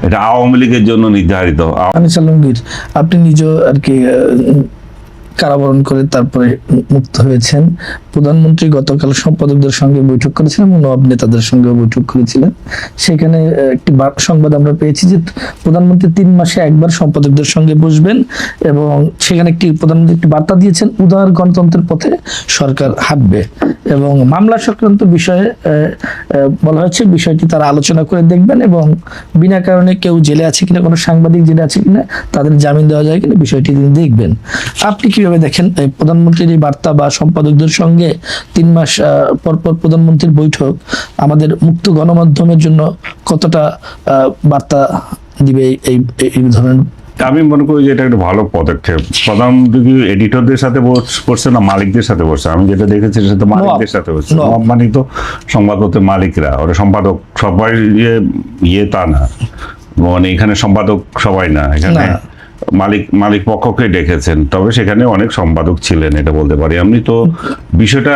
এটা আওয়ামী লীগের জন্য নির্ধারিত। আনিস আলমগীর, আপনি নিজেও আর কি কারাবরণ করে তারপরে মুক্ত হয়েছেন। প্রধানমন্ত্রী গতকাল সম্পাদকদের সঙ্গে বৈঠক করেছিলেন এবং নবাব নেতাদের সঙ্গে বৈঠক করেছিলেন। সেখানে একটি সংবাদ আমরা পেয়েছি যে প্রধানমন্ত্রী 3 মাসে একবার সম্পাদকদের সঙ্গে বসবেন এবং সেখানে প্রধানমন্ত্রী একটি বার্তা দিয়েছেন, উদার গণতন্ত্রের পথে সরকার হাঁটবে এবং মামলা সংক্রান্ত বিষয়ে বলা হয়েছে বিষয়টি তারা আলোচনা করে দেখবেন এবং বিনা কারণে কেউ জেলে আছে কিনা, কোনো সাংবাদিক জেলে আছে কিনা, তাদের জামিন দেওয়া যায় কিনা বিষয়টি তিনি দেখবেন। আপনি কিভাবে দেখেন এই প্রধানমন্ত্রীর এই বার্তা বা সম্পাদকদের সঙ্গে 3 মাস পর পর প্রধানমন্ত্রীর বৈঠক আমাদের মুক্ত গণমাধ্যমের জন্য কতটা বার্তা দিবে এই ধরনের? আমি মনে করি যে এটা একটা ভালো পদক্ষেপ। প্রধানমন্ত্রী এডিটরদের সাথে বসছে না মালিকদের সাথে বসছে? আমি যেটা দেখেছি সেটা তো মালিকদের সাথে বসছে। মানে তো সংবাদপত্রের মালিকরা, ওরা সম্পাদক সবাই ইয়ে তা না, মানে এখানে সম্পাদক সবাই না, এখানে মালিক পক্ষকে ডেকেছেন, তবে সেখানে অনেক সম্পাদক ছিলেন, এটা বলতে পারি আমি। তো বিষয়টা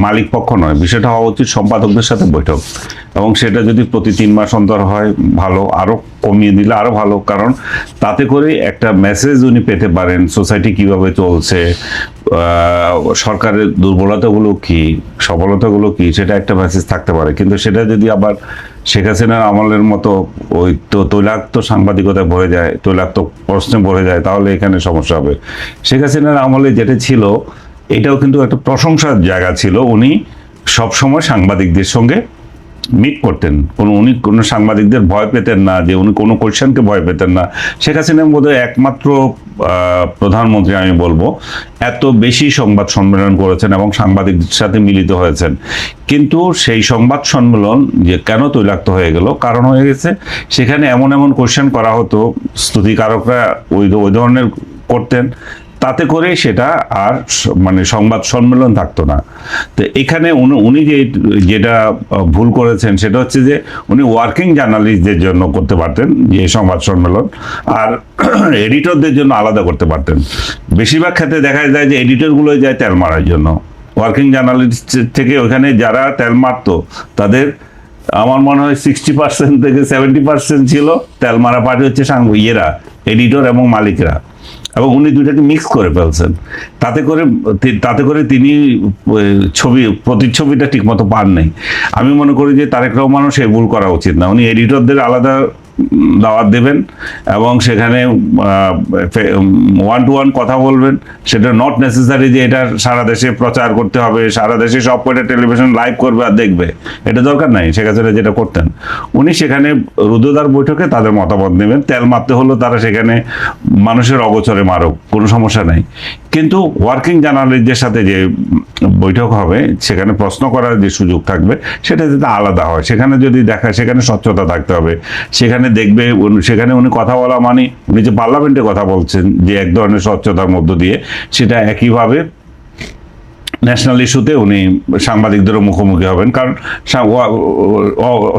মালিক পক্ষ নয়, বিষয়টা হওয়া উচিত সম্পাদকদের সাথে বৈঠক, এবং সেটা যদি প্রতি 3 মাস অন্তর হয় ভালো, আরো কমিয়ে দিলে আরো ভালো, কারণ তাতে করে একটা মেসেজ উনি পেতে পারেন সোসাইটি কিভাবে চলছে, সরকারের দুর্বলতাগুলো কি, সফলতাগুলো কি, সেটা একটা মেসেজ থাকতে পারে। কিন্তু সেটা যদি আবার শেখ হাসিনার আমলের মতো ওই তৈলাক্ত সাংবাদিকতায় ভরে যায়, তৈলাক্ত প্রশ্নে ভরে যায়, তাহলে এখানে সমস্যা হবে। শেখ হাসিনার আমলে যেটা ছিল এটাও কিন্তু একটা প্রশংসার জায়গা ছিল, উনি সবসময় সাংবাদিকদের সঙ্গে মিট করতেন, উনি কোনো সাংবাদিকদের ভয় পেতেন না, যে উনি কোনো কোয়েশ্চেনকে ভয় পেতেন না। শেখ হাসিনা বোধহয় একমাত্র প্রধানমন্ত্রী আমি বলবো এত বেশি সংবাদ সম্মেলন করেছেন এবং সাংবাদিকদের সাথে মিলিত হয়েছেন। কিন্তু সেই সংবাদ সম্মেলন যে কেন তৈলাক্ত হয়ে গেল, কারণ হয়ে গেছে সেখানে এমন এমন কোয়েশ্চেন করা হতো, স্তুতিকারকরা ওই ধরনের করতেন, তাতে করে সেটা আর মানে সংবাদ সম্মেলন থাকতো না। তো এখানে উনি যেটা ভুল করেছেন সেটা হচ্ছে যে উনি ওয়ার্কিং জার্নালিস্টদের জন্য করতে পারতেন যে সংবাদ সম্মেলন, আর এডিটরদের জন্য আলাদা করতে পারতেন। বেশিরভাগ ক্ষেত্রে দেখা যায় যে এডিটরগুলো যায় তেল মারার জন্য, ওয়ার্কিং জার্নালিস্ট থেকে ওখানে যারা তেল মারতো তাদের আমার মনে হয় 60% থেকে 70% ছিল তেল মারা পার্টি হচ্ছে এডিটর এবং মালিকরা, এবং উনি দুইটাকে মিক্স করে ফেলছেন। তাতে করে তিনি প্রতিচ্ছবিটা ঠিক মতো পান নাই। আমি মনে করি যে তারেক রহমানও সে ভুল করা উচিত না, উনি এডিটরদের আলাদা দাওয়াত দেবেন এবং সেখানে 1-to-1 কথা বলবেন। সেটা নট নেসেসারি যে এটা সারা দেশে প্রচার করতে হবে, সারা দেশে সব কয়টা টেলিভিশন লাইভ করবে আর দেখবে, এটা দরকার নাই। সেক্ষেত্রে যেটা করতেন উনি সেখানে রুদ্ধদ্বার বৈঠকে তাদের মতামত নেবেন, তেল মারতে হলো তারা সেখানে মানুষের অগোচরে মারুক, কোনো সমস্যা নাই। কিন্তু ওয়ার্কিং জার্নালিস্টদের সাথে যে বৈঠক হবে সেখানে প্রশ্ন করার যে সুযোগ থাকবে সেটা যাতে আলাদা হয়, সেখানে যদি দেখা সেখানে স্বচ্ছতা থাকতে হবে। সেখানে উনি কথা বলা মানে উনি যে পার্লামেন্টে কথা বলছেন যে এক ধরনের স্বচ্ছতার মধ্য দিয়ে, সেটা একইভাবে ন্যাশনাল ইস্যুতে উনি সাংবাদিকদেরও মুখোমুখি হবেন, কারণ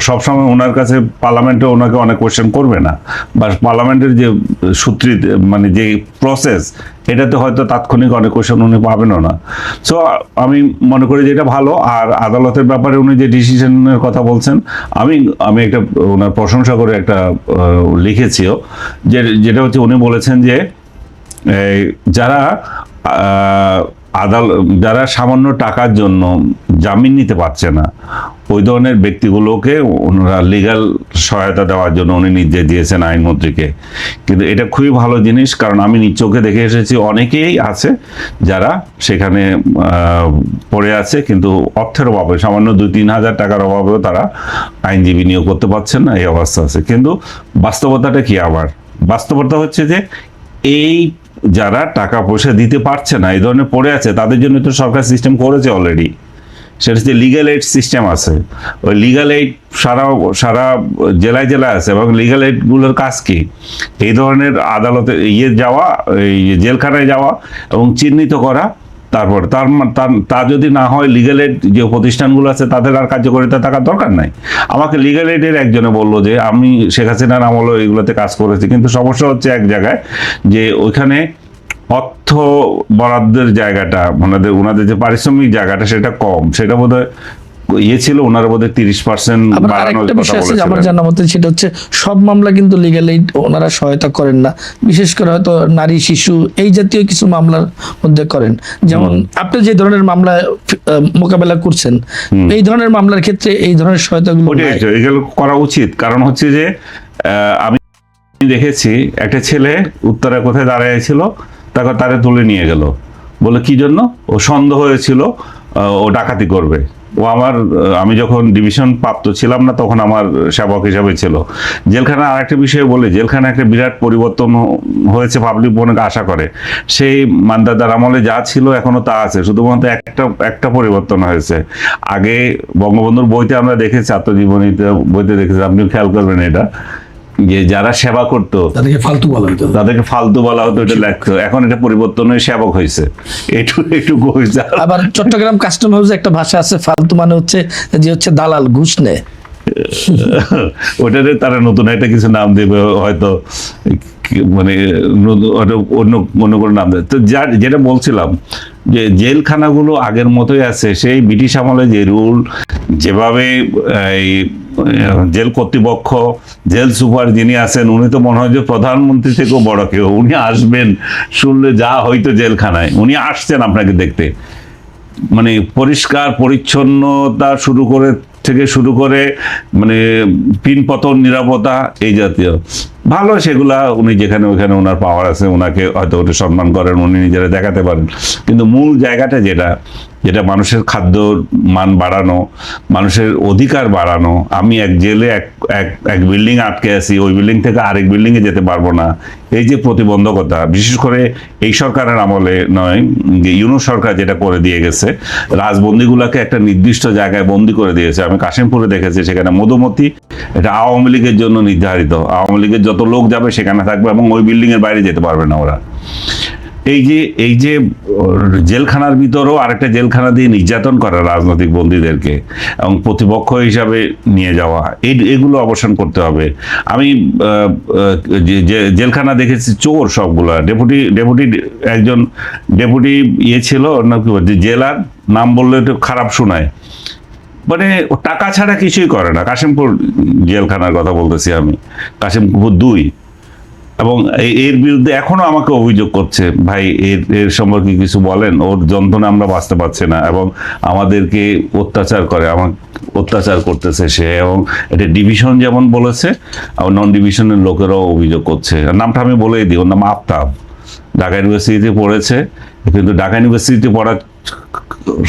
সবসময় ওনার কাছে পার্লামেন্টে ওনাকে অনেক কোয়েশ্চেন করবে না, বা পার্লামেন্টের যে মানে যে প্রসেস এটাতে হয়তো তাৎক্ষণিক অনেক কোয়েশ্চেন উনি পাবেনও না। সো আমি মনে করি যে এটা ভালো। আর আদালতের ব্যাপারে উনি যে ডিসিশনের কথা বলছেন, আমি একটা ওনার প্রশংসা করে একটা লিখেছিও, যেটা হচ্ছে উনি বলেছেন যে যারা সামান্য টাকার জন্য জামিন নিতে পারছে না ওই ধরনের ব্যক্তিগুলোকে ওনারা লিগ্যাল সহায়তা দেওয়ার জন্য উনি নির্দেশ দিয়েছেন আইনমন্ত্রীকে। কিন্তু এটা খুবই ভালো জিনিস, কারণ আমি নিজ চোখে দেখে এসেছি অনেকেই আছে যারা সেখানে পড়ে আছে, কিন্তু অর্থের অভাবে সামান্য 2-3 হাজার টাকার অভাবেও তারা আইনজীবী নিয়োগ করতে পারছেন না, এই অবস্থা আছে। কিন্তু বাস্তবতাটা কি? আবার বাস্তবতা হচ্ছে যে এই যারা টাকা পয়সা দিতে পারছে না, এই ধরনের পড়ে আছে, তাদের জন্য তো সরকার সিস্টেম করেছে অলরেডি, সেটা হচ্ছে লিগ্যাল এইড সিস্টেম আছে। ওই লিগ্যাল এইড সারা জেলায় আছে, এবং লিগ্যাল এইডগুলোর কাজ কি? এই ধরনের আদালতে যাওয়া, এই জেলখানায় যাওয়া এবং চিহ্নিত করা, তারপর তা যদি না হয় লিগ্যাল এইড যে প্রতিষ্ঠানগুলো আছে তাদের আর কার্যকারিতা থাকার দরকার নাই। আমাকে লিগ্যাল এইডের একজনে বললো যে আমি শেখ হাসিনার আমলে এগুলোতে কাজ করেছি, কিন্তু সমস্যা হচ্ছে এক জায়গায় যে ওইখানে অর্থ বরাদ্দের জায়গাটা, ওনাদের যে পারিশ্রমিক জায়গাটা সেটা কম, সেটা বোধহয় ইয়ে ছিল, ওনার বোধহয় 30% আবার বাড়ানোর আরেকটা কথা বিষয় আছে যে আমার বলেছিলেন। জানা মতে, সেটা হচ্ছে সব মামলা কিন্তু লিগ্যাল এইড ওনারা সহায়তা করেন না, বিশেষ করে হয়তো নারী শিশু এই জাতীয় কিছু মামলার মধ্যে করেন। যেমন আপনি যে ধরনের মামলা মোকাবেলা করছেন, এই ধরনের মামলার ক্ষেত্রে এই ধরনের সহায়তাগুলো ওটাই নাই। তো, এগুলো করা উচিত। কারণ হচ্ছে যে আমি দেখেছি একটা ছেলে উত্তরা কোথায় দাঁড়িয়েছিল, তাকে তারে তুলে নিয়ে গেল, বলে কি জন্য? ও সন্দেহ হয়েছিল ও ডাকাতি করবে। ও আমার আমি যখন ডিভিশন প্রাপ্ত ছিলাম না তখন আমার সেবক হিসাবে ছিল। জেলখানা আরেকটা বিষয় বলে, জেলখানা একটা বিরাট পরিবর্তন হয়েছে, পাবলিক অনেক আশা করে। সেই মান্দাদার আমলে যা ছিল এখনো তা আছে, শুধুমাত্র একটা পরিবর্তন হয়েছে। আগে বঙ্গবন্ধুর বইতে আমরা দেখেছি, আত্মজীবনীতে বইতে দেখেছি, আপনি খেয়াল করবেন এটা, যে যারা সেবা করতো তাদেরকে ফালতু বলা হতো। তাদেরকে ফালতু বলা হতো, এটা লাগতো। এখন এটা পরিবর্তন হয়ে সেবক হয়েছে, এটুকু হয়েছে। আবার চট্টগ্রাম কাস্টম হাউসে একটা ভাষা আছে, ফালতু মানে হচ্ছে যে হচ্ছে দালাল, ঘুষ নেয়। ওটারে তারা নতুন একটা কিছু নাম দেবে হয়তো, মানে অন্য অন্য কোনো নাম দেবে। তো যেটা বলছিলাম যে জেলখানাগুলো আগের মতোই আছে, সেই ব্রিটিশ আমলে যে রুল, যেভাবে এই জেল কর্তৃপক্ষ, জেল সুপার যিনি আছেন, উনি তো মনে হয় যে প্রধানমন্ত্রী থেকেও বড় কেউ। উনি আসবেন শুনলে যা হয়তো জেলখানায়, উনি আসছেন আপনাকে দেখতে, মানে পরিষ্কার পরিচ্ছন্নতা শুরু করে মানে পিনপতন নিরাপত্তা এই জাতীয় ভালো, সেগুলা উনি যেখানে ওইখানে ওনার পাওয়ার আছে, ওনাকে হয়তো ওটা সম্মান করেন, উনি নিজেরা দেখাতে পারেন। কিন্তু মূল জায়গাটা যেটা মানুষের খাদ্যর মান বাড়ানো, মানুষের অধিকার বাড়ানো। আমি এক জেলে এক বিল্ডিং আটকে আছি, ওই বিল্ডিং থেকে আরেক বিল্ডিংয়ে যেতে পারবো না, এই যে প্রতিবন্ধকতা, বিশেষ করে এই সরকারের আমলে নয়, যে ইউনূস সরকার যেটা করে দিয়ে গেছে, রাজবন্দীগুলোকে একটা নির্দিষ্ট জায়গায় বন্দি করে দিয়েছে। আমি কাশিমপুরে দেখেছি, সেখানে মধুমতি, এটা আওয়ামী লীগের জন্য নির্ধারিত। আওয়ামী লীগের যত লোক যাবে সেখানে থাকবে এবং ওই বিল্ডিং এর বাইরে যেতে পারবে না ওরা। এই যে জেলখানার ভিতরেও আরেকটা জেলখানা দিয়ে নির্যাতন করা রাজনৈতিক বন্দীদেরকে এবং প্রতিপক্ষ হিসাবে নিয়ে যাওয়া, এগুলো অবসান করতে হবে। আমি জেলখানা দেখেছি চোর সবগুলা। একজন ডেপুটি ইয়ে ছিল, ওর নাম কি বলছে, জেলার নাম বললে একটু খারাপ শোনায়, মানে টাকা ছাড়া কিছুই করে না। কাশিমপুর জেলখানার কথা বলতেছি আমি, কাশিমপুর 2। এবং এর বিরুদ্ধে এখনো আমাকে অভিযোগ করছে, ভাই এর সম্পর্কে কিছু বলেন, ওর যন্ত্রণা আমরা বাঁচতে পারছি না, এবং আমাদেরকে অত্যাচার করতেছে সে। এবং এটা ডিভিশন যেমন বলেছে, আর নন ডিভিশনের লোকেরাও অভিযোগ করছে। নামটা আমি বলেই দিই, ওর নাম আফতাব, ঢাকা ইউনিভার্সিটিতে পড়েছে। কিন্তু ঢাকা ইউনিভার্সিটিতে পড়া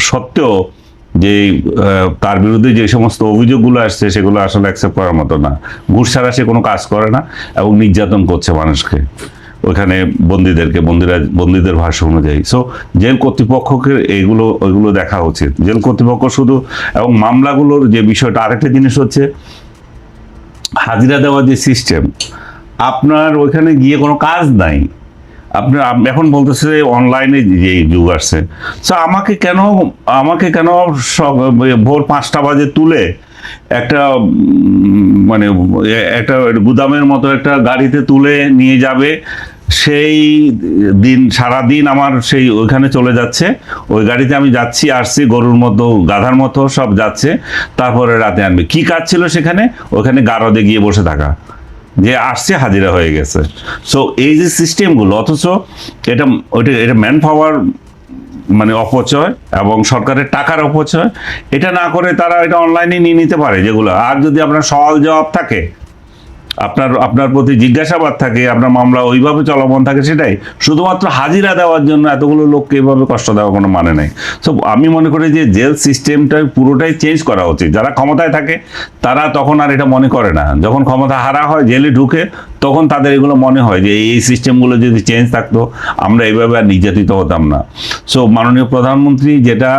সত্ত্বেও যে তার বিরুদ্ধে যে সমস্ত অভিযোগগুলো আসছে সেগুলো আসলে অ্যাকসেপ্ট করার মতো না। ঘুষ ছাড়া সে কোনো কাজ করে না এবং নির্যাতন করছে মানুষকে ওইখানে, বন্দীদের ভাষ্য অনুযায়ী। সো জেল কর্তৃপক্ষকে ওইগুলো দেখা উচিত। জেল কর্তৃপক্ষ শুধু, এবং মামলাগুলোর যে বিষয়টা, আরেকটা জিনিস হচ্ছে হাজিরা দেওয়ার যে সিস্টেম, আপনার ওইখানে গিয়ে কোনো কাজ নাই, আপনার এখন বলতেছে অনলাইনে যে যুগ আসছে। সো আমাকে কেন ভোর 5টা বাজে তুলে একটা মানে একটা গুদামের মতো একটা গাড়িতে তুলে নিয়ে যাবে, সেই দিন সারাদিন আমার সেই ওইখানে চলে যাচ্ছে, ওই গাড়িতে আমি যাচ্ছি আসছি, গরুর মতো গাধার মতো সব যাচ্ছে, তারপরে রাতে আনবে। কি কাজ ছিল সেখানে? ওখানে গারদে গিয়ে বসে থাকা, যে আসছে হাজিরা হয়ে গেছে। সো এই যে সিস্টেমগুলো, অথচ এটা ম্যান পাওয়ার মানে অপচয় এবং সরকারের টাকার অপচয়। এটা না করে তারা এটা অনলাইনে নিয়ে নিতে পারে যেগুলো। আর যদি আপনার সওয়াল জবাব থাকে, আপনার প্রতি জিজ্ঞাসাবাদ থাকে, আপনার মামলা ওইভাবে চলমান থাকে, সেটাই শুধুমাত্র হাজিরা দেওয়ার জন্য এতগুলো লোককে এইভাবে কষ্ট দেওয়া কোনো মানে নেই। সো আমি মনে করি যে জেল সিস্টেমটা পুরোটাই চেঞ্জ করা উচিত। যারা ক্ষমতায় থাকে তারা তখন আর এটা মনে করে না, যখন ক্ষমতা হারা হয়, জেলে ঢুকে, তখন তাদের এগুলো মনে হয় যে এই সিস্টেমগুলো যদি চেঞ্জ থাকতো আমরা এইভাবে আর নির্যাতিত হতাম না। সো মাননীয় প্রধানমন্ত্রী যেটা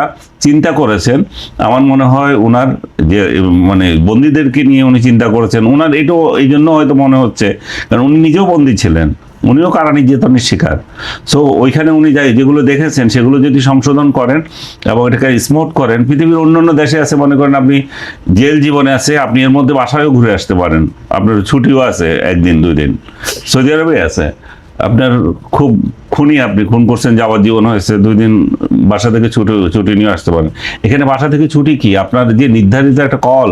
চিন্তা করেছেন, আমার মনে হয় ওনার যে মানে বন্দীদেরকে নিয়ে উনি চিন্তা করেছেন, ওনার এটাও এই জন্য হয়তো মনে হচ্ছে, কারণ উনি নিজেও বন্দী ছিলেন, উনিও কারা নির্যাতনের শিকার। সো ওইখানে উনি যেগুলো দেখেছেন সেগুলো যদি সংশোধন করেন এবং এটাকে স্মুথ করেন, পৃথিবীর অন্যান্য দেশে আছে, মনে করেন আপনি জেল জীবনে আছে, আপনি এর মধ্যে বাসায়ও ঘুরে আসতে পারেন, আপনার ছুটিও আছে 1 দিন 2 দিন, সৌদি আরবে আছে, আপনার খুব খুনি, আপনি খুন করছেন, যাবজ্জীবন হয়েছে, 2 দিন বাসা থেকে ছুটি নিয়ে আসতে পারেন। এখানে বাসা থেকে ছুটি কি, আপনার যে নির্ধারিত একটা কল,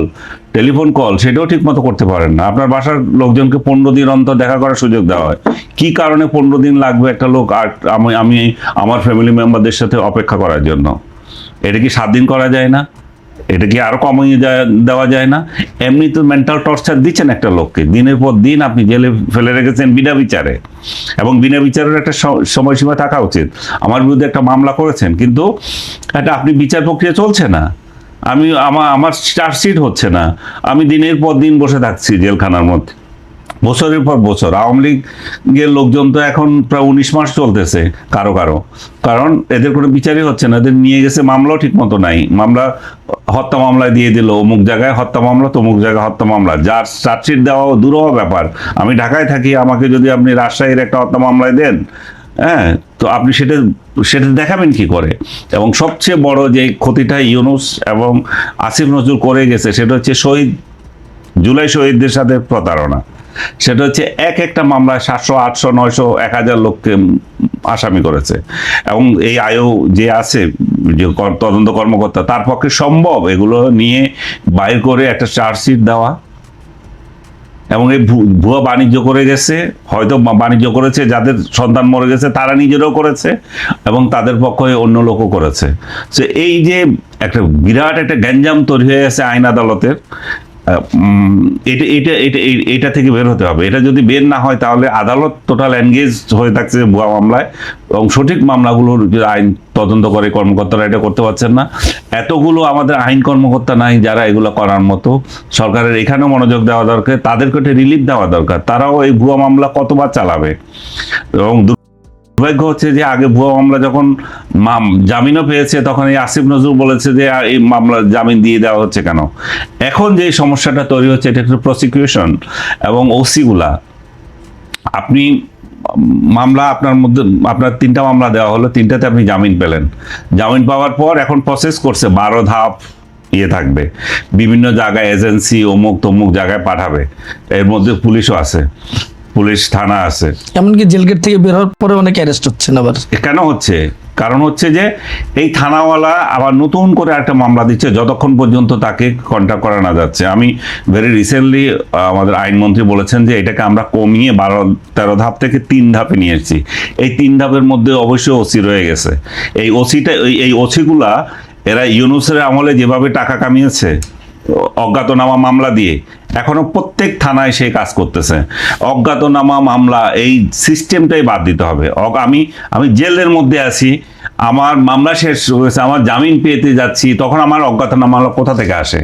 টেলিফোন কল, সেটাও ঠিক মতো করতে পারেন না। আপনার বাসার লোকজনকে 15 দিন অন্তর দেখা করার সুযোগ দেওয়া হয়। কি কারণে 15 দিন লাগবে একটা লোক আর আমি আমার ফ্যামিলি মেম্বারদের সাথে অপেক্ষা করার জন্য? এটা কি 7 দিন করা যায় না? এটা কি আরো কমিয়ে দেওয়া যায় না? এমনি তো মেন্টাল টর্চার দিচ্ছেন একটা লোককে, দিনের পর দিন আপনি জেলে ফেলে রেখেছেন বিনা বিচারে, এবং বিনা বিচারের একটা সময়সীমা থাকা উচিত। আমার বিরুদ্ধে একটা মামলা করেছেন, কিন্তু এটা আপনি বিচার প্রক্রিয়া চলছে না, আমার চার্জশিট হচ্ছে না, আমি দিনের পর দিন বসে থাকছি জেলখানার মধ্যে, বছরের পর বছর। আওয়ামী লীগের লোকজন তো এখন প্রায় 19 মাস চলতেছে কারো, কারণ এদের কোনো বিচারই হচ্ছে না। এদের নিয়ে গেছে, মামলাও ঠিক মতো নাই, মামলা হত্যা মামলায় দিয়ে দিল, অমুক জায়গায় হত্যা মামলা, তমুক জায়গায় হত্যা মামলা, যার চার্জশিট দেওয়াও দূরহ ব্যাপার। আমি ঢাকায় থাকি, আমাকে যদি আপনি রাজশাহীর একটা হত্যা মামলায় দেন, হ্যাঁ, তো আপনি সেটা দেখাবেন কি করে? এবং সবচেয়ে বড় যে ক্ষতিটা ইউনূস এবং আসিফ নজরুল করে গেছে, সেটা হচ্ছে জুলাই শহীদদের সাথে প্রতারণা। সেটা হচ্ছে একটা মামলায় 700, 800, 900, 1000 লোককে আসামি করেছে। এবং এই আয়ও যে আছে, যে তদন্ত কর্মকর্তা, তার পক্ষে সম্ভব এগুলো নিয়ে বাইর করে একটা চার্জশিট দেওয়া? এবং এই ভুয়া বাণিজ্য করে গেছে, হয়তো বাণিজ্য করেছে যাদের সন্তান মরে গেছে, তারা নিজেরাও করেছে, এবং তাদের পক্ষে অন্য লোকও করেছে। তো এই যে একটা বিরাট একটা গ্যাঞ্জাম তৈরি হয়ে গেছে আইন আদালতের, এটা থেকে বের হতে হবে। এটা যদি বের না হয়, তাহলে আদালত টোটাল এনগেজ হয়ে থাকছে ভুয়া মামলায়, এবং সঠিক মামলাগুলোর যে আইন তদন্ত করে কর্মকর্তারা এটা করতে পারছেন না। এতগুলো আমাদের আইন কর্মকর্তা নাই যারা এগুলো করার মতো। সরকারের এখানেও মনোযোগ দেওয়া দরকার, তাদেরকে একটা রিলিফ দেওয়া দরকার। তারাও এই ভুয়া মামলা কতবার চালাবে? এবং দুর্ভাগ্য হচ্ছে যে আগে ভুয়া মামলা যখন জামিনও পেয়েছে, তখন এই আসিফ নজরুল বলেছে যে এই মামলা জামিন দিয়ে দেওয়া হচ্ছে কেন। এখন যে সমস্যাটা তৈরি হচ্ছে, এটা একটু প্রসিকিউশন এবং ওসিগুলা, আপনি মামলা আপনার 3টা মামলা দেওয়া হলো, 3টাতে আপনি জামিন পেলেন। জামিন পাওয়ার পর এখন প্রসেস করছে, 12 ধাপ থাকবে, বিভিন্ন জায়গায় এজেন্সি অমুক তমুক জায়গায় পাঠাবে, এর মধ্যে পুলিশও আছে, পুলিশ থানা আছে। এমনকি জেলগেট থেকে বের হওয়ার পরে অনেকে অ্যারেস্ট হচ্ছে না। আবার কেন হচ্ছে? কারণ হচ্ছে যে এই থানাওয়ালা আবার নতুন করে একটা মামলা দিচ্ছে, যতক্ষণ পর্যন্ত তাকে কন্ট্যাক্ট করা না যাচ্ছে। আমি ভেরি রিসেন্টলি আমাদের আইনমন্ত্রী বলেছেন যে এটাকে আমরা কমিয়ে 12-13 ধাপ থেকে 3 ধাপে নিয়ে এসেছি। এই 3 ধাপের মধ্যে অবশ্যই ওসি রয়ে গেছে। এই ওসিগুলা এরা ইউনূসের আমলে যেভাবে টাকা কামিয়েছে অজ্ঞাতনামা মামলা দিয়ে, এখনো প্রত্যেক থানায় সেই কাজ করতেছে। অজ্ঞাতনামা মামলা, এই সিস্টেমটাই বাদ দিতে হবে। আমি জেলের মধ্যে আছি, আমার মামলা শেষ হয়েছে, আমার জামিন পেতে যাচ্ছি, তখন আমার অজ্ঞাতনামা মামলা কোথা থেকে আসে?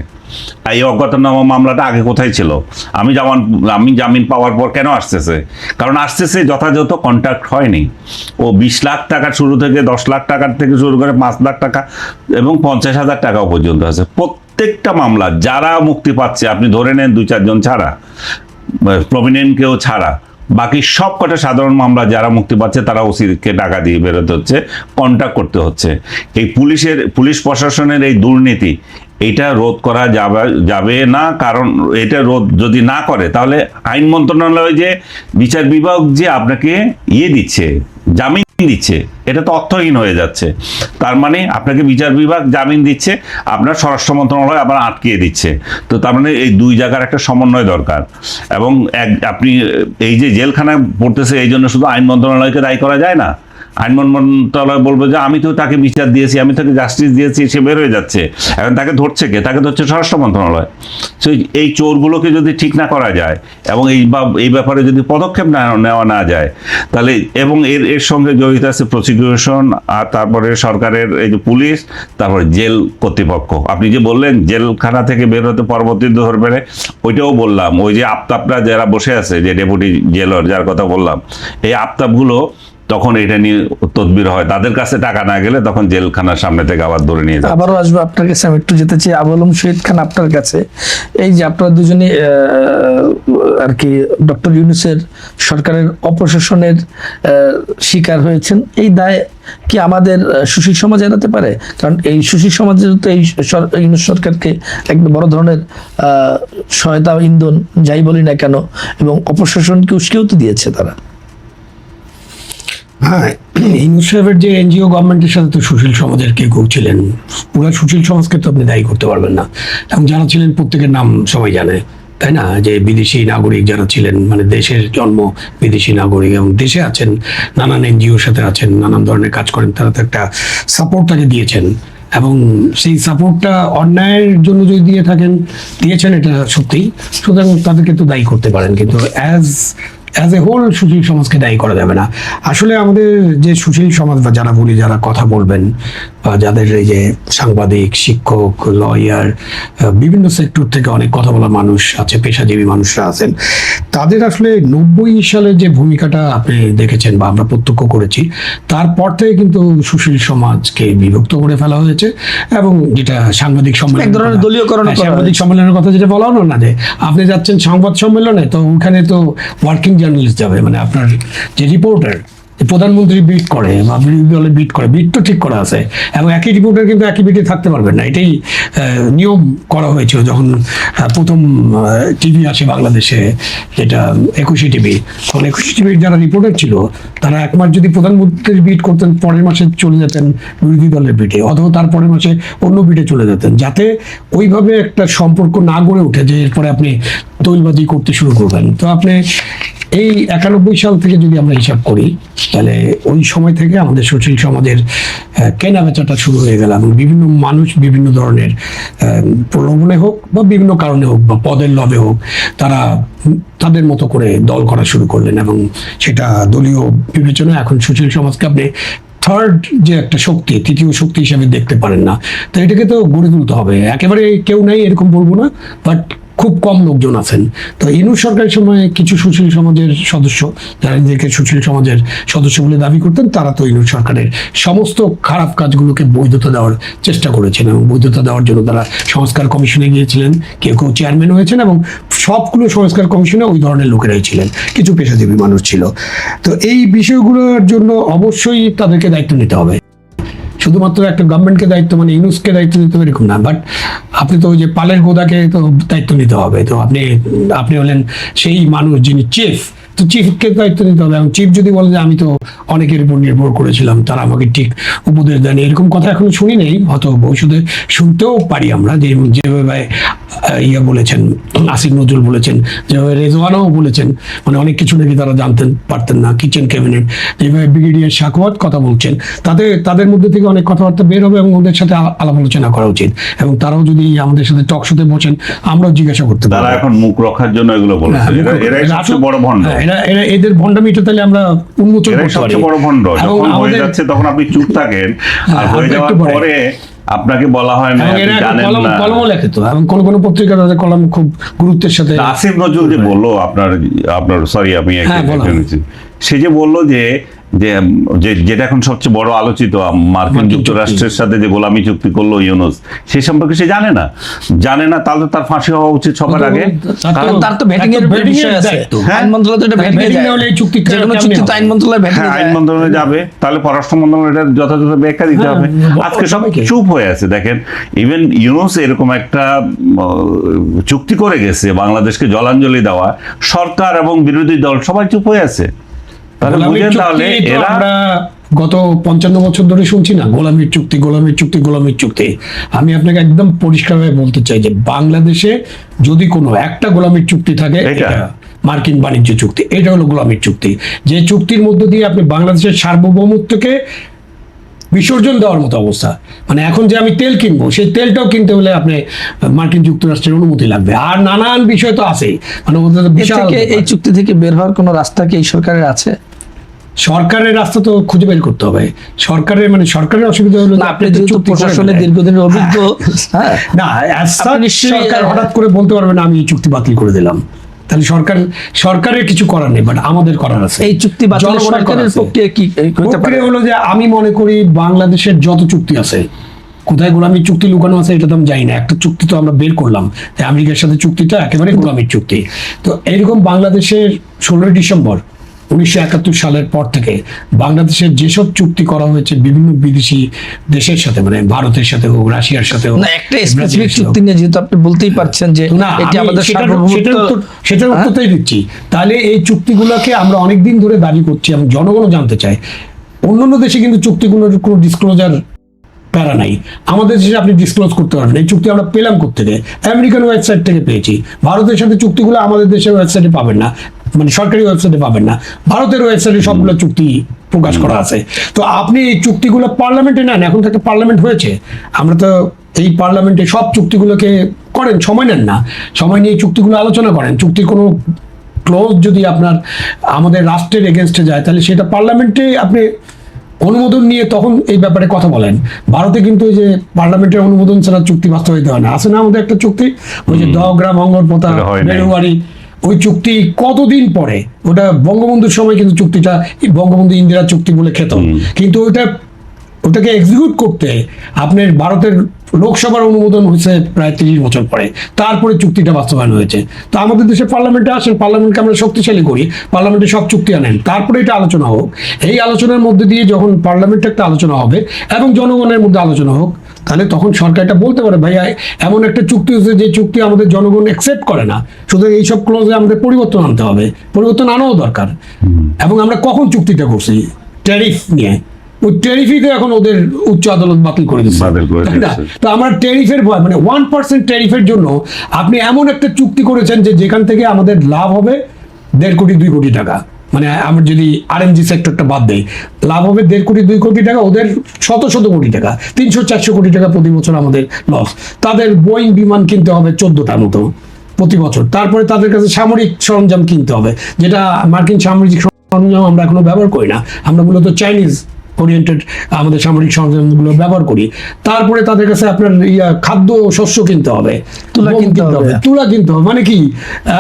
এই অজ্ঞাতনামা মামলাটা আগে কোথায় ছিল? আমি জামিন পাওয়ার পর কেন আসতেছে? কারণ আসতেছে যথাযথ কন্ট্যাক্ট হয়নি। ও 20 লাখ টাকা শুরু থেকে 10 লাখ টাকার থেকে শুরু করে 5 লাখ টাকা এবং 50,000 টাকাও পর্যন্ত আছে। প্রত্যেকটা মামলা যারা মুক্তি পাচ্ছে, আপনি ধরে নেন 2-4 জন ছাড়া, প্রমিনেন্ট কেউ ছাড়া, বাকি সব কটা সাধারণ মামলা যারা মুক্তি পাচ্ছে, তারা ওসিকে টাকা দিয়ে বেরোতে হচ্ছে, কন্ট্যাক্ট করতে হচ্ছে। এই পুলিশ প্রশাসনের এই দুর্নীতি, এটা রোধ করা যাবে না। কারণ এটা রোধ যদি না করে, তাহলে আইন মন্ত্রণালয় যে বিচার বিভাগ যে আপনাকে দিচ্ছে, জামিন দিচ্ছে, এটা তো অর্থহীন হয়ে যাচ্ছে। তার মানে আপনাকে বিচার বিভাগ জামিন দিচ্ছে, আপনার স্বরাষ্ট্র মন্ত্রণালয় আবার আটকিয়ে দিচ্ছে। তো তার মানে এই 2 জায়গার একটা সমন্বয় দরকার। এবং আপনি এই যে জেলখানায় পড়তেছে, এই জন্য শুধু আইন মন্ত্রণালয়কে দায়ী করা যায় না। আইন মন্ত্রণালয় বলবে যে আমি তো তাকে বিচার দিয়েছি, আমি তাকে জাস্টিস দিয়েছি, সে বের হয়ে যাচ্ছে, এখন তাকে ধরছে কে? তাকে ধরছে স্বরাষ্ট্র মন্ত্রণালয়। তো এই চোরগুলোকে যদি ঠিক না করা যায়, এবং এই ব্যাপারে যদি পদক্ষেপ নেওয়া না যায়, তাহলে, এবং এর সঙ্গে জড়িত আছে প্রসিকিউশন, আর তারপরে সরকারের এই যে পুলিশ, তারপরে জেল কর্তৃপক্ষ। আপনি যে বললেন জেলখানা থেকে বের হতে পরবর্তীতে ধরবে, ওইটাও বললাম। ওই যে আফতাবরা যারা বসে আছে, যে ডেপুটি জেলার যার কথা বললাম, এই আফতাবগুলো তখন এটা নিয়ে তদবির হয়, তাদের কাছে টাকা না গেলে তখন জেলখানার সামনে থেকে আবার ধরে নিয়ে যায়। আবারও আসবো আপনার কাছে, আমি একটু যেতে চাই আবুল শহীদ খান আপনার কাছে। এই যে আপনারা দুজনে আর কি ডক্টর ইউনূসের সরকারের অপশাসনের শিকার হয়েছেন, এই দায় কি আমাদের সুশীল সমাজ এড়াতে পারে? কারণ এই সুশীল সমাজের তো এই ইউনূস সরকারকে এক বড় ধরনের সহায়তা, ইন্ধন যাই বলি না কেন, এবং অপশাসনকে উস্কেও তো দিয়েছে তারা। হ্যাঁ, ইউনূস সাহেবের যে এনজিও গভর্নমেন্টের সাথে তো সুশীল সমাজের কেউ কেউ ছিলেন, পুরো সুশীল সমাজকে তো আপনি দায়ী করতে পারবেন না। এবং যারা ছিলেন প্রত্যেকের নাম সবাই জানে, তাই না? যে বিদেশি নাগরিক যারা ছিলেন, মানে দেশের জন্ম বিদেশি নাগরিক এবং দেশে আছেন, নানান এনজিওর সাথে আছেন, নানান ধরনের কাজ করেন, তারা তো একটা সাপোর্ট তাকে দিয়েছেন। এবং সেই সাপোর্টটা অন্যায়ের জন্য যদি দিয়েছেন এটা সত্যি, সুতরাং তাদেরকে তো দায়ী করতে পারেন, কিন্তু অ্যাজ এ হোল সুশীল সমাজকে দায়ী করা যাবে না। আসলে আমাদের যে সুশীল সমাজ বা যারা বলি, যারা কথা বলবেন বা যাদের এই যে সাংবাদিক, শিক্ষক, লয়ার, বিভিন্ন সেক্টর থেকে অনেক কথা বলা মানুষ আছে, পেশাজীবী মানুষরা আছেন, তাদের আসলে 90 সালের যে ভূমিকাটা আপনি দেখেছেন বা আমরা প্রত্যক্ষ করেছি, তারপর থেকে কিন্তু সুশীল সমাজকে বিভক্ত করে ফেলা হয়েছে। এবং যেটা সাংবাদিক সম্মেলন, এক ধরনের দলীয়করণ করা সাংবাদিক সম্মেলনের কথা যেটা বলা হলো না, যে আপনি যাচ্ছেন সংবাদ সম্মেলনে, তো ওখানে তো ওয়ার্কিং জার্নালিস্ট যাবে, মানে আপনার যে রিপোর্টার, প্রধানমন্ত্রী বিট করে বা বিরোধী দলে বিট করে, বিট তো ঠিক করা আছে, এবং একই রিপোর্টার কিন্তু একই বিটে থাকতে পারবেন না। এটাই নিয়ম করা হয়েছিল যখন প্রথম টিভি আসে বাংলাদেশে, যেটা 21 টিভি। তখন 21 টিভির যারা রিপোর্টার ছিল, তারা এক মাস যদি প্রধানমন্ত্রীর বিট করতেন, পরের মাসে চলে যেতেন বিরোধী দলের বিটে, অথবা তার পরের মাসে অন্য বিটে চলে যেতেন, যাতে ওইভাবে একটা সম্পর্ক না গড়ে ওঠে যে এরপরে আপনি দলবাজি করতে শুরু করবেন। তো আপনি এই 91 সাল থেকে যদি আমরা হিসাব করি, তাহলে ওই সময় থেকে আমাদের সুশীল সমাজের কেনা বেচাটা শুরু হয়ে গেল, এবং বিভিন্ন মানুষ বিভিন্ন ধরনের প্রলোভনে হোক বা বিভিন্ন কারণে হোক বা পদের লোভে হোক, তারা তাদের মতো করে দল করা শুরু করলেন। এবং সেটা দলীয় বিবেচনায় এখন সুশীল সমাজকে আপনি থার্ড যে একটা শক্তি, তৃতীয় শক্তি হিসেবে দেখতে পারেন না। তো এটাকে তো গড়ে তুলতে হবে। একেবারে কেউ নাই এরকম বলবো না, বাট খুব কম লোকজন আছেন। তো ইউনূস সরকারের সময় কিছু সুশীল সমাজের সদস্য, যারা নিজেকে সুশীল সমাজের সদস্য বলে দাবি করতেন, তারা তো ইউনূস সরকারের সমস্ত খারাপ কাজগুলোকে বৈধতা দেওয়ার চেষ্টা করেছেন, এবং বৈধতা দেওয়ার জন্য তারা সংস্কার কমিশনে গিয়েছিলেন, কেউ কেউ চেয়ারম্যান হয়েছেন, এবং সবগুলো সংস্কার কমিশনে ওই ধরনের লোকেরাই ছিলেন, কিছু পেশাজীবী মানুষ ছিল। তো এই বিষয়গুলোর জন্য অবশ্যই তাদেরকে দায়িত্ব নিতে হবে। শুধুমাত্র একটা গভর্নমেন্টকে দায়িত্ব, মানে ইউনূসকে দায়িত্ব নিতে হবে এরকম না, বাট আপনি তো ওই যে পালের গোদাকে তো দায়িত্ব নিতে হবে। তো আপনি হলেন সেই মানুষ যিনি চিফ, তো চিফকে দায়িত্ব নিতে হবে। এবং চিফ যদি বলে যে আমি তো অনেকের উপর নির্ভর করেছিলাম, তারা আমাকে ঠিক উপদেশ দেন, এরকম কথা এখনো শুনি নেই, হয়তো ভবিষ্যতে শুনতেও পারি আমরা, যে যেভাবে ইয়া বলেছেন, আসিফ নজরুল বলেছেন, যেভাবে রেজওয়ানও বলেছেন, মানে অনেক কিছু নাকি তারা জানতেন পারতেন না, কিচেন ক্যাবিনেট, যেভাবে ব্রিগেডিয়ার সাখাওয়াত কথা বলছেন, তাদের মধ্যে থেকে অনেক কথাবার্তা বের হবে, এবং ওদের সাথে আলাপ আলোচনা করা উচিত। এবং তারাও যদি আমাদের সাথে টক শোতে বসেন, আমরাও জিজ্ঞাসা করতে পারি। তারা এখন মুখ রক্ষার জন্য এগুলো বলছে, এরাই সবচেয়ে বড় ভণ্ড। এদের ভণ্ডামিটা তাহলে আমরা উন্মোচন এরাই করতে পারি। সবচেয়ে বড় ভণ্ড। যখন হয়ে যাচ্ছে তখন আপনি চুপ থাকেন, আর হয়ে যাওয়ার পরে আপনাকে বলা হয় না, আপনি জানেন না। কলমও লেখে তো, এবং কোন কোন পত্রিকা তাদের কলম খুব গুরুত্বের সাথে। আসিফ নজরুল যে বললো, আপনার সরি আমি সে যে বললো যে যেটা এখন সবচেয়ে বড় আলোচিত, মার্কিন যুক্তরাষ্ট্রের সাথে যে গোলামি চুক্তি করলো ইউনূস, সে সম্পর্কে সে জানে না, তাহলে তার ফাঁসি হওয়া উচিত সবার আগে। কারণ তার তো ভেটিং এর বিষয় আছে, আইন মন্ত্রণালয় তো এটা ভেটিং এ যায়, এই চুক্তি যেকোনো চুক্তি তো আইন মন্ত্রণালয় ভেটিং এ যায়, আইন মন্ত্রণালয়ে যাবে, তাহলে পররাষ্ট্র মন্ত্রণালয় এটা যথাযথ ব্যাখ্যা দিতে হবে। আজকে সবাই চুপ হয়ে আছে। দেখেন, ইভেন ইউনূস এরকম একটা চুক্তি করে গেছে বাংলাদেশকে জলাঞ্জলি দেওয়া, সরকার এবং বিরোধী দল সবাই চুপ হয়ে আছে। তাহলে বুঝেন, তাহলে এরা গত 55 বছর ধরে শুনছি না, গোলামির চুক্তি, গোলামির চুক্তি, গোলামির চুক্তি। আমি আপনাকে একদম পরিষ্কারভাবে বলতে চাই যে বাংলাদেশে যদি কোনো একটা গোলামির চুক্তি থাকে, এটা মার্কিন বাণিজ্য চুক্তি। এটা হলো গোলামির চুক্তি, যে চুক্তির মধ্য দিয়ে আপনি বাংলাদেশের সার্বভৌমত্বকে বিসর্জন দেওয়ার মতো অবস্থা। মানে এখন যে আমি তেল কিনবো, সেই তেলটাও কিনতে হলে আপনি মার্কিন যুক্তরাষ্ট্রের অনুমতি লাগবে, আর নানান বিষয় তো আছেই। মানে এই চুক্তি থেকে বের হওয়ার কোনো রাস্তা কি এই সরকারের আছে? সরকারের রাস্তা তো খুঁজে বের করতে হবে। সরকারের অসুবিধা হলো না, আপনি যেহেতু প্রশাসনে দীর্ঘদিনের অভিজ্ঞ, না সরকার হঠাৎ করে বলতে পারবে না আমি এই চুক্তি বাতিল করে দিলাম, তাহলে সরকারের কিছু করার নেই, বাট আমাদের করার আছে। এই চুক্তি বাতিল সরকারের প্রক্রিয়া কি হতে পারে? হলো যে আমি মনে করি বাংলাদেশের যত চুক্তি আছে, কোথায় গোলামির চুক্তি লুকানো আছে এটা তো আমি জানি না। একটা চুক্তি তো আমরা বের করলাম, আমেরিকার সাথে চুক্তিটা একেবারে গোলামির চুক্তি। তো এরকম বাংলাদেশের 16 ডিসেম্বর 1971 সালের পর থেকে বাংলাদেশের যেসব চুক্তি করা হয়েছে বিভিন্ন বিদেশি দেশের সাথে, মানে ভারতের সাথে হোক, রাশিয়ার সাথে হোক, না একটা স্পেসিফিক চুক্তি নিয়ে যেহেতু আপনি বলতেই পারছেন যে এটা আমাদের সেটার উত্তরটাই দিচ্ছি। তাহলে এই চুক্তিগুলোকে আমরা অনেকদিন ধরে দাবি করছি এবং জনগণও জানতে চায়, অন্যান্য দেশে কিন্তু চুক্তিগুলোর কোনো ডিসক্লোজার প্যারা নাই, আমাদের দেশে আপনি ডিসক্লোজ করতে পারবেন। এই চুক্তি আমরা পেলাম কোত্থেকে? আমেরিকান ওয়েবসাইট থেকে পেয়েছি। ভারতের সাথে চুক্তিগুলো আমাদের দেশের ওয়েবসাইটে পাবেন না, মানে সরকারি ওয়েবসাইটে পাবেন না, ভারতের ওয়েবসাইটে সবগুলো চুক্তি প্রকাশ করা আছে। তো আপনি এই চুক্তিগুলো পার্লামেন্টে নেন, এখন থেকে পার্লামেন্ট হয়েছে, আমরা তো এই পার্লামেন্টে সব চুক্তিগুলোকে করেন, সময় নেন না, সময় নিয়ে এই চুক্তিগুলো আলোচনা করেন। চুক্তির কোনো ক্লোজ যদি আপনার আমাদের রাষ্ট্রের এগেনস্টে যায়, তাহলে সেটা পার্লামেন্টে আপনি অনুমোদন নিয়ে তখন এই ব্যাপারে কথা বলেন। ভারতে কিন্তু ওই যে পার্লামেন্টের অনুমোদন ছাড়া চুক্তি বাস্তবায়িত হয় না। আছে না আমাদের একটা চুক্তি, ওই যে দহগ্রাম অঙ্গরপোতা এটা হয় নাই। বেরুয়ারি, ওই চুক্তি কতদিন পরে, ওটা বঙ্গবন্ধুর সময় কিন্তু চুক্তিটা বঙ্গবন্ধু ইন্দিরা চুক্তি বলে খেত, কিন্তু ওটাকে এক্সিকিউট করতে আপনার ভারতের লোকসভার অনুমোদন হয়েছে প্রায় 30 বছর পরে, তারপরে চুক্তিটা বাস্তবায়ন হয়েছে। তো আমাদের দেশে পার্লামেন্টে আসেন, পার্লামেন্টকে আমরা শক্তিশালী করি, পার্লামেন্টে সব চুক্তি আনেন, তারপরে এটা আলোচনা হোক। এই আলোচনার মধ্যে দিয়ে যখন পার্লামেন্টে একটা আলোচনা হবে এবং জনগণের মধ্যে আলোচনা হোক, তাহলে তখন সরকার এটা বলতে পারে, ভাইয়া এমন একটা চুক্তি হচ্ছে যে চুক্তি আমাদের জনগণ অ্যাকসেপ্ট করে না, সুতরাং এইসব ক্লোজে আমাদের পরিবর্তন আনতে হবে, পরিবর্তন আনাও দরকার। এবং আমরা কখন চুক্তিটা করছি? ট্যারিফ নিয়ে। ওই ট্যারিফই তো এখন ওদের উচ্চ আদালত বাতিল করে দিচ্ছে, বাতিল করে তাই না? দিচ্ছে। তো আমার ট্যারিফের ভয়, মানে 1% ট্যারিফের জন্য আপনি এমন একটা চুক্তি করেছেন যে যেখান থেকে আমাদের লাভ হবে 1.5 কোটি 2 কোটি টাকা, মানে আমার যদি আরএমজি সেক্টরটা বাদ দেয়, লাভ হবে 1.5 কোটি 2 কোটি টাকা, ওদের শত শত কোটি টাকা, 300-400 কোটি টাকা প্রতি বছর আমাদের লস। তাদের বোয়িং বিমান কিনতে হবে 14টার মতো প্রতি বছর, তারপরে তাদের কাছে সামরিক সরঞ্জাম কিনতে হবে, যেটা মার্কিন সামরিক সরঞ্জাম আমরা এখনো ব্যবহার করি না, আমরা মূলত চাইনিজ ওরিয়েন্টেড আমাদের সামরিক সরঞ্জামগুলো ব্যবহার করি। তারপরে তাদের কাছে আপনার খাদ্য শস্য কিনতে হবে, তুলা গম কিনতে হবে। তুলা কিনতে হবে, মানে কি,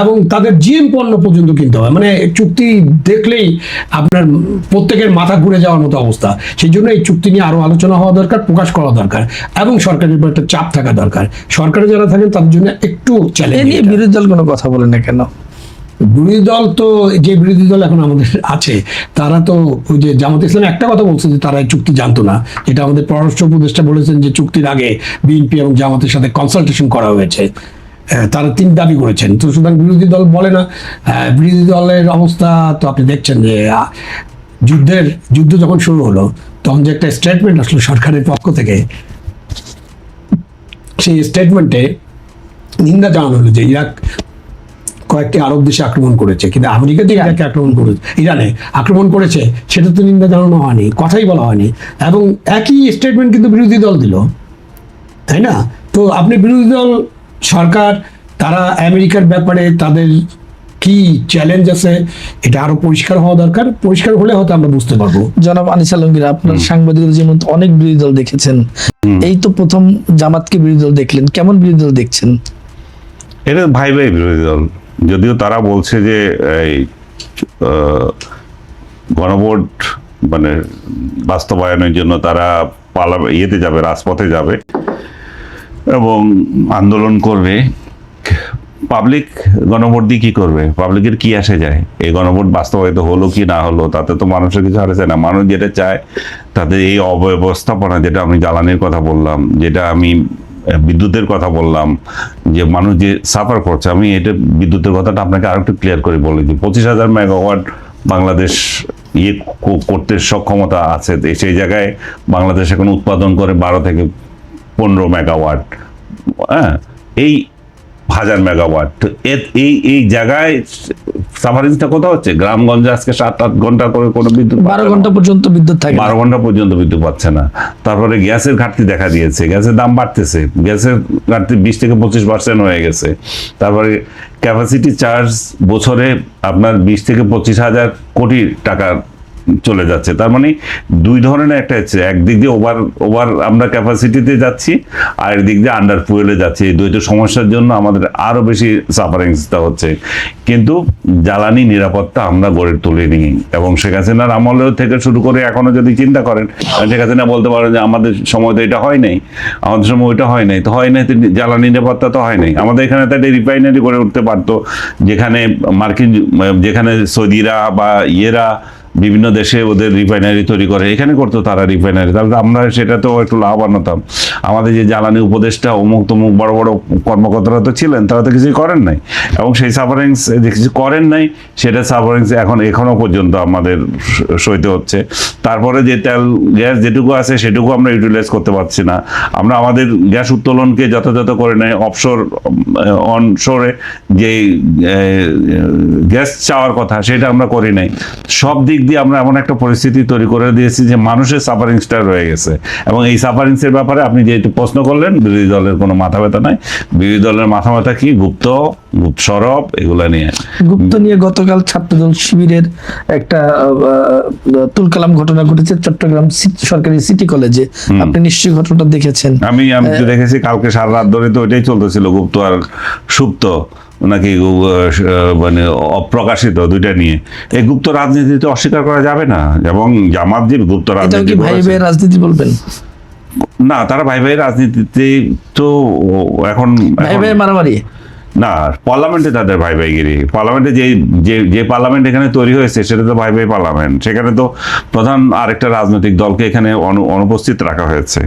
এবং তাদের জিএম পণ্য পর্যন্ত কিনতে হবে। মানে চুক্তি দেখলেই আপনার প্রত্যেকের মাথা ঘুরে যাওয়ার মতো অবস্থা। সেই জন্য এই চুক্তি নিয়ে আরো আলোচনা হওয়া দরকার, প্রকাশ করা দরকার, এবং সরকারের উপর একটা চাপ থাকা দরকার। সরকারে যারা থাকেন তাদের জন্য একটু এ চ্যালেঞ্জ। নিয়ে বিরোধী দল কোনো কথা বলে না কেন? বিরোধী দল তো, যে বিরোধী দল এখন আমাদের আছে, তারা তো ওই যে জামাত ইসলাম একটা কথা বলছে যে তারা এই চুক্তি জানতো না, যেটা আমাদের পররাষ্ট্র উপদেষ্টা বলেছেন যে চুক্তির আগে বিএনপি এবং জামাতের সাথে কনসালটেশন করা হয়েছে। তারা 3 দাবি করেছেন। তো সুতরাং বিরোধী দল বলে না। বিরোধী দলের অবস্থা তো আপনি দেখছেন যে যুদ্ধ যখন শুরু হলো, তখন যে একটা স্টেটমেন্ট আসলো সরকারের পক্ষ থেকে, সেই স্টেটমেন্টে নিন্দা জানানো হলো যে ইরাক কয়েকটি আরব দেশে আক্রমণ করেছে, কিন্তু আমেরিকা যে ইরাকে আক্রমণ করেছে, ইরানে আক্রমণ করেছে, সেটা তো নিন্দা জানানো হয়নি, কথাই বলা হয়নি। এবং একই স্টেটমেন্ট কিন্তু বিরোধী দল দিল, তাই না? তো আপনি বিরোধী দল, সরকার, তারা আমেরিকার ব্যাপারে তাদের কি চ্যালেঞ্জ আছে, এটা আরো পরিষ্কার হওয়া দরকার। পরিষ্কার হলে হয়তো আমরা বুঝতে পারবো। জনাব আনিস আলমগীর, আপনার সাংবাদিকদের যেমন অনেক বিরোধী দল দেখেছেন, এই তো প্রথম জামাতকে বিরোধী দল দেখলেন, কেমন বিরোধী দল দেখছেন? এটা ভাই ভাই বিরোধী দল, যদিও তারা বলছে যে এই গণভোট মানে বাস্তবায়নের জন্য তারা ইয়েতে যাবে, রাজপথে যাবে এবং আন্দোলন করবে। পাবলিক গণভোট দিয়ে কি করবে? পাবলিকের কি আসে যায়? এই গণভোট বাস্তবায়িত হলো কি না হলো, তাতে তো মানুষের কিছু হারেছে না। মানুষ যেটা চায়, তাদের এই অব্যবস্থাপনা, যেটা আমি জ্বালানির কথা বললাম, যেটা আমি বিদ্যুতের কথা বললাম, যে মানুষ যে সাফার করছে, আমি এটা বিদ্যুতের কথাটা আপনাকে আরো একটু ক্লিয়ার করে বলে দিই। 25,000 মেগাওয়াট বাংলাদেশ করতে সক্ষমতা আছে, সেই জায়গায় বাংলাদেশ এখন উৎপাদন করে 12 থেকে 15 মেগাওয়াট, হ্যাঁ, এই 1000 মেগাওয়াট। তো এই জায়গায় সাফারিংসটা কোথাও হচ্ছে? গ্রামগঞ্জে আজকে 7-8 ঘন্টা করে কোনো বিদ্যুৎ 12 ঘন্টা পর্যন্ত বিদ্যুৎ থাকে না। 12 ঘন্টা পর্যন্ত বিদ্যুৎ পাচ্ছে না। তারপরে গ্যাসের ঘাটতি দেখা দিয়েছে, গ্যাসের দাম বাড়তেছে, গ্যাসের ঘাটতি 20 থেকে 25% হয়ে গেছে। তারপরে ক্যাপাসিটি চার্জ বছরে আপনার 20 থেকে 25,000 কোটি টাকা চলে যাচ্ছে। তার মানে 2 ধরনের একটা হচ্ছে, একদিক দিয়ে ওভার আমরা ক্যাপাসিটিতে যাচ্ছি, আর একদিক দিয়ে আন্ডার ফুয়েলে যাচ্ছি। এই দুইটা সমস্যার জন্য আমাদের আরো বেশি সাফারিংসটা হচ্ছে। কিন্তু জ্বালানি নিরাপত্তা আমরা গড়ে তুলিনি, এবং শেখ হাসিনার আমলেও থেকে শুরু করে এখনো যদি চিন্তা করেন, শেখ হাসিনা বলতে পারেন যে আমাদের সময় তো এটা হয় নাই, আমাদের সময় ওইটা হয় নাই, তো হয় নাই, তো জ্বালানি নিরাপত্তা তো হয় নাই। আমাদের এখানে তো একটা রিফাইনারি করে উঠতে পারতো, যেখানে যেখানে সৌদিরা বা ইয়েরা বিভিন্ন দেশে ওদের রিফাইনারি তৈরি করে, এখানে করতো তারা রিফাইনারি, তাহলে আমরা সেটাতেও একটু লাভবান হতাম। আমাদের যে জ্বালানি উপদেষ্টা অমুক তমুক বড় বড় কর্মকর্তারা তো ছিলেন, তারা তো কিছুই করেন নাই, এবং সেই সাফারিংস যে কিছু করেন নাই সেটা সাফারিংস এখনো পর্যন্ত আমাদের সইতে হচ্ছে। তারপরে যে তেল গ্যাস যেটুকু আছে সেটুকু আমরা ইউটিলাইজ করতে পারছি না। আমরা আমাদের গ্যাস উত্তোলনকে যথাযথ করে নেই, অফশোর অনশোরে যে গ্যাস চাওয়ার কথা সেটা আমরা করি নাই। সব দিক দিয়ে আমরা এমন একটা পরিস্থিতি তৈরি করে দিয়েছি যে মানুষের সাফারিংসটা রয়ে গেছে। এবং এই সাফারিংসের ব্যাপারে আপনি যেহেতু প্রশ্ন করলেন, বিরোধী দলের কোনো মাথা ব্যথা নাই। বিরোধী দলের মাথা ব্যথা কি? গুপ্ত সরব এগুলা নিয়ে। গুপ্ত নিয়ে গতকাল ছাত্রদল শিবিরের একটা তুলকালাম ঘটনা ঘটেছে চট্টগ্রাম সরকারি সিটি কলেজে। আপনি নিশ্চয়ই ঘটনাটা দেখেছেন। আমি তো দেখেছি, কালকে সারা রাত ধরে তো ওইটাই চলতেছিল, গুপ্ত আর সুপ্ত নাকি মানে অপ্রকাশিত, দুইটা নিয়ে। এই গুপ্ত রাজনীতি তো অস্বীকার করা যাবে না, এবং জামাত যে গুপ্ত এটাও রাজনীতি কি ভাই করেছে- ভাই রাজনীতি বলবেন? না, তারা ভাই ভাই রাজনীতিতে তো এখন ভাই ভাই মারামারি? না, পার্লামেন্টে তাদের ভাই ভাইগিরি। পার্লামেন্টে যে পার্লামেন্ট এখানে তৈরি হয়েছে সেটা তো ভাই ভাই পার্লামেন্ট। সেখানে তো প্রধান আরেকটা রাজনৈতিক দলকে এখানে অনুপস্থিত রাখা হয়েছে।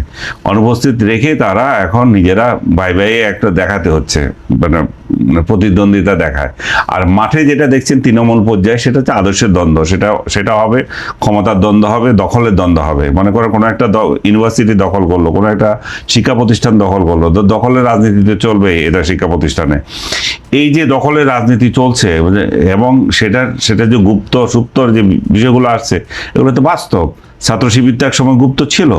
অনুপস্থিত রেখে তারা এখন নিজেরা ভাই ভাই একটা দেখাতে হচ্ছে, মানে প্রতিদ্বন্দ্বিতা দেখায়। আর মাঠে যেটা দেখছেন তৃণমূল পর্যায়ে, সেটা হচ্ছে আদর্শের দ্বন্দ্ব। সেটা হবে ক্ষমতার দ্বন্দ্ব হবে, দখলের দ্বন্দ্ব হবে। মনে করো কোনো একটা ইউনিভার্সিটি দখল করলো, কোনো একটা শিক্ষা প্রতিষ্ঠান দখল করলো, দখলের রাজনীতিতে চলবে এটা শিক্ষা প্রতিষ্ঠানে। এই যে দখলের রাজনীতি চলছে, এবং সেটা যে গুপ্ত সুপ্তর যে বিষয়গুলো আসছে, এগুলো তো বাস্তব। ছাত্র শিবির তো এক সময় গুপ্ত ছিল,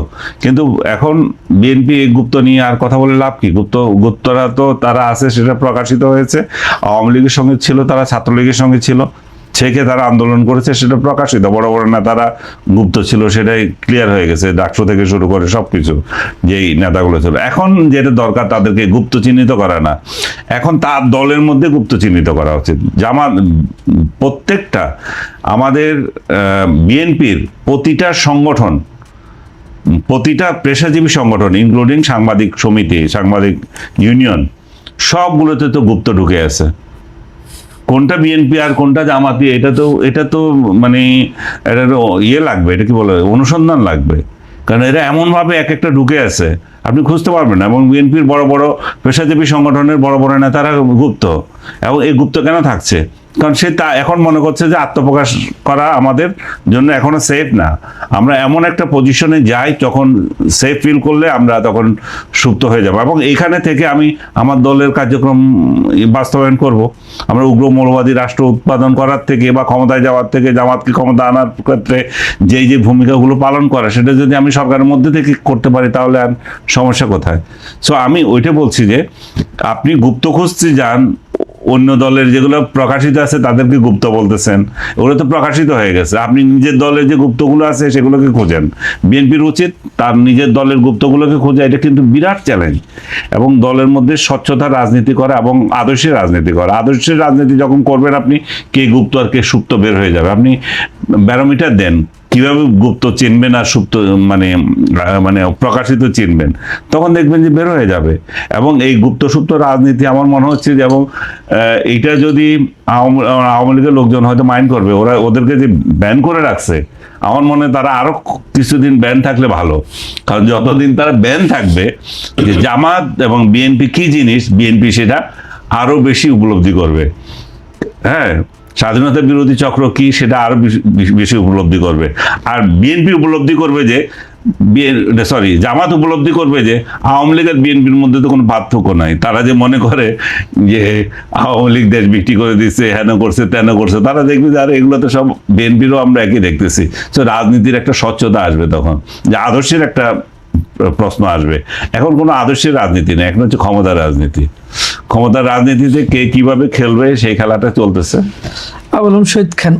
কিন্তু এখন বিএনপি এই গুপ্ত নিয়ে আর কথা বলে লাভ কি? গুপ্তরা তো তারা আছে, সেটা প্রকাশিত হয়েছে। আওয়ামী লীগের সঙ্গে ছিল তারা, ছাত্রলীগের সঙ্গে ছিল, ছেকে তারা আন্দোলন করেছে, সেটা প্রকাশিত। বড় বড় নেতারা গুপ্ত ছিল, সেটাই ক্লিয়ার হয়ে গেছে, ডাকসু থেকে শুরু করে সবকিছু যেই নেতাগুলো ছিল। এখন যেটা দরকার তাদেরকে গুপ্ত চিহ্নিত করা না, এখন তার দলের মধ্যে গুপ্ত চিহ্নিত করা উচিত। প্রত্যেকটা আমাদের বিএনপির প্রতিটা সংগঠন, প্রতিটা পেশাজীবী সংগঠন, ইনক্লুডিং সাংবাদিক সমিতি, সাংবাদিক ইউনিয়ন, সবগুলোতে তো গুপ্ত ঢুকে আছে। কোনটা বিএনপি আর কোনটা জামাতি, এটা তো মানে এটা লাগবে, এটা কি বলে, অনুসন্ধান লাগবে। কারণ এরা এমনভাবে এক একটা ঢুকে আছে, আপনি খুঁজতে পারবেন না। এবং বিএনপির বড় বড় পেশাজীবী সংগঠনের বড় বড় নেতারা গুপ্ত। এবং এই গুপ্ত কেন থাকছে? কারণ সে তা এখন মনে করছে যে আত্মপ্রকাশ করা আমাদের জন্য এখনো সেফ না। আমরা এমন একটা পজিশনে যাই যখন সেফ ফিল করলে আমরা তখন সুপ্ত হয়ে যাব। এবং এইখানে থেকে আমি আমার দলের কার্যক্রম বাস্তবায়ন করব। আমরা উগ্র মৌলবাদী রাষ্ট্র উৎপাদন করার থেকে বা ক্ষমতায় যাওয়ার থেকে জামাতকে ক্ষমতা আনার ক্ষেত্রে যে ভূমিকাগুলো পালন করা, সেটা যদি আমি সরকারের মধ্যে থেকে করতে পারি, তাহলে আর সমস্যা কোথায়? সো আমি ওইটা বলছি যে আপনি গুপ্ত খুঁজতে যান, অন্য দলের যেগুলো প্রকাশিত আছে তাদেরকে গুপ্ত বলতেছেন, ওগুলো তো প্রকাশিত হয়ে গেছে। আপনি নিজের দলের যে গুপ্তগুলো আছে সেগুলোকে খোঁজেন। বিএনপির উচিত তার নিজের দলের গুপ্তগুলোকে খোঁজা, এটা কিন্তু বিরাট চ্যালেঞ্জ। এবং দলের মধ্যে স্বচ্ছতার রাজনীতি করা এবং আদর্শের রাজনীতি করা। আদর্শের রাজনীতি যখন করবেন আপনি, কে গুপ্ত আর কে সুপ্ত বের হয়ে যাবে। আপনি ব্যারোমিটার দেন, কিভাবে গুপ্ত চিনবেন আর সুপ্ত মানে প্রকাশিত চিনবেন, তখন দেখবেন যে বের হয়ে যাবে। এবং এই গুপ্ত সুপ্ত রাজনীতি আমার মনে হচ্ছে যে, এবং এইটা যদি আওয়ামী লীগের লোকজন হয়তো মাইন্ড করবে, ওদেরকে যে ব্যান করে রাখছে, আমার মনে হয় তারা আরো কিছুদিন ব্যান থাকলে ভালো। কারণ যতদিন তারা ব্যান থাকবে, যে জামাত এবং বিএনপি কি জিনিস, বিএনপি সেটা আরো বেশি উপলব্ধি করবে। হ্যাঁ, স্বাধীনতা বিরোধী চক্র কি সেটা আরো বেশি উপলব্ধি করবে। আর বিএনপি উপলব্ধি করবে যে, জামাত উপলব্ধি করবে যে আওয়ামী লীগ আর বিএনপির মধ্যে তো কোনো পার্থক্য নাই। তারা যে মনে করে যে আওয়ামী লীগ দেশ বিক্রি করে দিচ্ছে, হেন করছে তেন করছে, তারা দেখবে যে আর এগুলো তো সব বিএনপিরও আমরা একই দেখতেছি। তো রাজনীতির একটা স্বচ্ছতা আসবে তখন, যে আদর্শের একটা প্রশ্ন আসবে। এখন কোনো আদর্শের রাজনীতি নেই, এখন হচ্ছে ক্ষমতার রাজনীতি। ক্ষমতার রাজনীতিতে কে কিভাবে খেলবে সেই খেলাটা চলতেছে। আবুল হোসেন শহীদ খান